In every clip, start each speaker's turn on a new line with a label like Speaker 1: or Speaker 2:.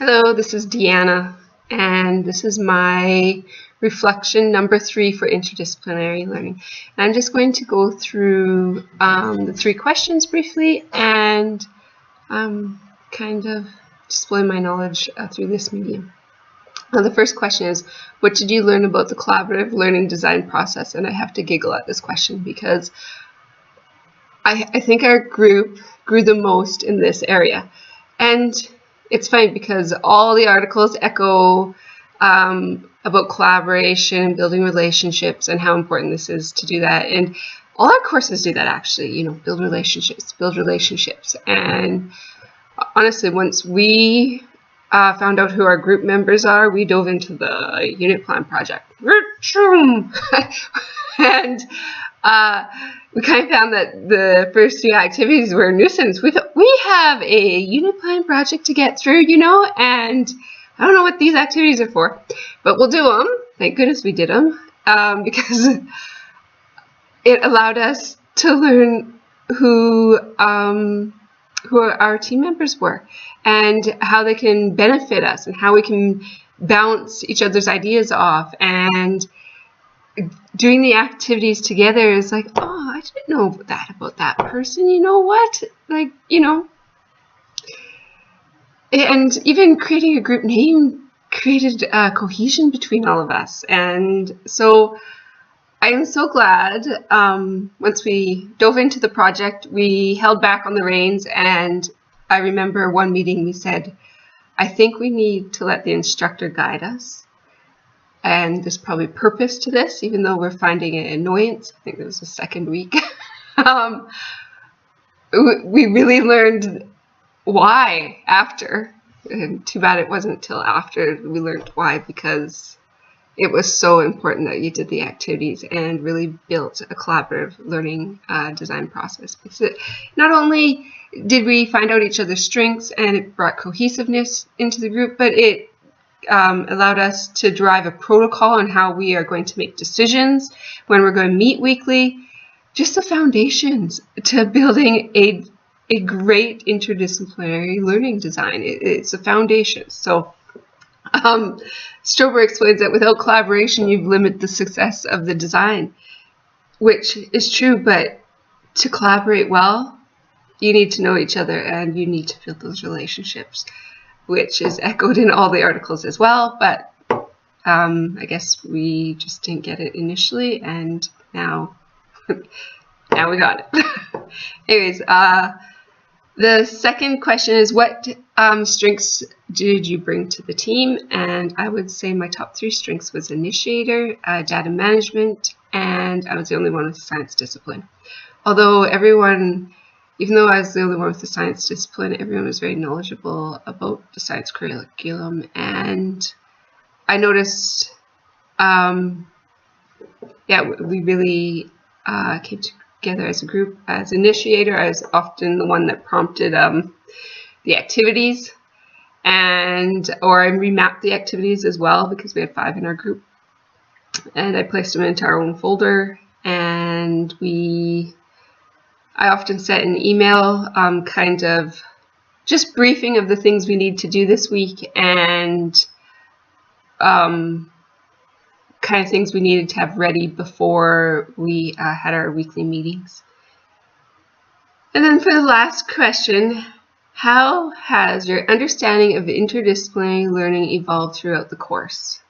Speaker 1: Hello, this is Deanna, and this is my reflection number 3 for interdisciplinary learning. And I'm just going to go through the 3 questions briefly and kind of display my knowledge through this medium. Now, the first question is, what did you learn about the collaborative learning design process? And I have to giggle at this question because I think our group grew the most in this area. And it's funny because all the articles echo about collaboration and building relationships and how important this is to do that. And all our courses do that, actually, build relationships. And honestly, once we found out who our group members are, we dove into the unit plan project. And we kind of found that the first 3 activities were a nuisance. We have a unit plan project to get through, and I don't know what these activities are for, but we'll do them. Thank goodness we did them, because it allowed us to learn who our team members were and how they can benefit us and how we can bounce each other's ideas off. And doing the activities together is like, oh, I didn't know that about that person. You know what? And even creating a group name created cohesion between all of us. And so I am so glad once we dove into the project, we held back on the reins. And I remember one meeting we said, I think we need to let the instructor guide us. And there's probably purpose to this, even though we're finding it annoyance. I think it was the second week. We really learned why after. And too bad it wasn't till after we learned why, because it was so important that you did the activities and really built a collaborative learning design process. Because not only did we find out each other's strengths and it brought cohesiveness into the group, but it allowed us to drive a protocol on how we are going to make decisions, when we're going to meet weekly, just the foundations to building a great interdisciplinary learning design. It's a foundation. So Strober explains that without collaboration, you've limited the success of the design, which is true, but to collaborate well, you need to know each other and you need to build those relationships, which is echoed in all the articles as well, but I guess we just didn't get it initially, and now we got it. Anyways, the second question is, what strengths did you bring to the team? And I would say my top 3 strengths was initiator, data management, and I was the only one with a science discipline. Although even though I was the only one with the science discipline, everyone was very knowledgeable about the science curriculum. And I noticed, we really came together as a group. As initiator, I was often the one that prompted the activities, or I remapped the activities as well, because we had 5 in our group. And I placed them into our own folder, and I often sent an email, kind of just briefing of the things we need to do this week, and kind of things we needed to have ready before we had our weekly meetings. And then for the last question, how has your understanding of interdisciplinary learning evolved throughout the course?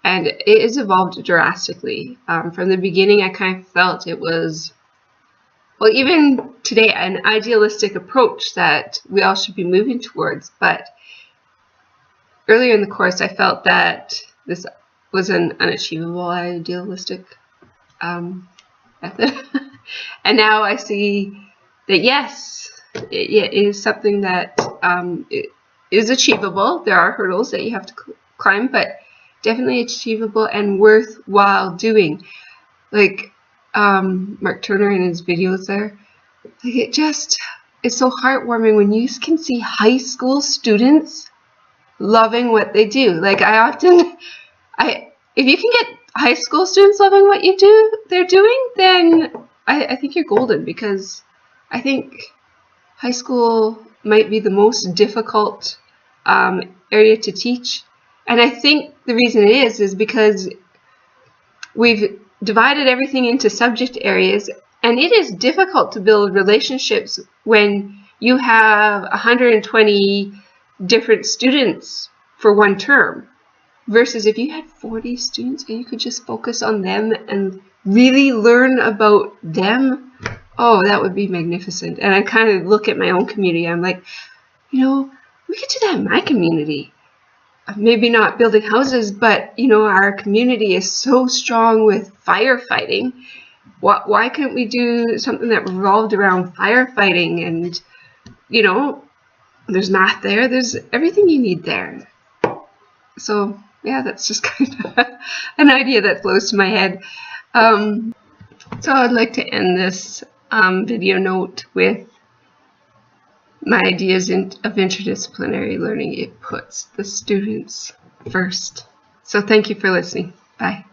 Speaker 1: And it has evolved drastically. From the beginning, I kind of felt it was, well, even today, an idealistic approach that we all should be moving towards. But earlier in the course, I felt that this was an unachievable idealistic method. And now I see that, yes, it is something that it is achievable. There are hurdles that you have to climb, but definitely achievable and worthwhile doing. Like Mark Turner in his videos there, like it's so heartwarming when you can see high school students loving what they do. Like if you can get high school students loving what they're doing, then I think you're golden, because I think high school might be the most difficult area to teach. And I think the reason it is because we've divided everything into subject areas, and it is difficult to build relationships when you have 120 different students for one term, versus if you had 40 students and you could just focus on them and really learn about them. Oh, that would be magnificent. And I kind of look at my own community. I'm like, you know, we could do that in my community. Maybe not building houses, but, you know, our community is so strong with firefighting. Why couldn't we do something that revolved around firefighting? And, you know, there's math there. There's everything you need there. So, yeah, that's just kind of an idea that flows to my head. So I'd like to end this video note with my ideas of interdisciplinary learning. It puts the students first. So thank you for listening. Bye.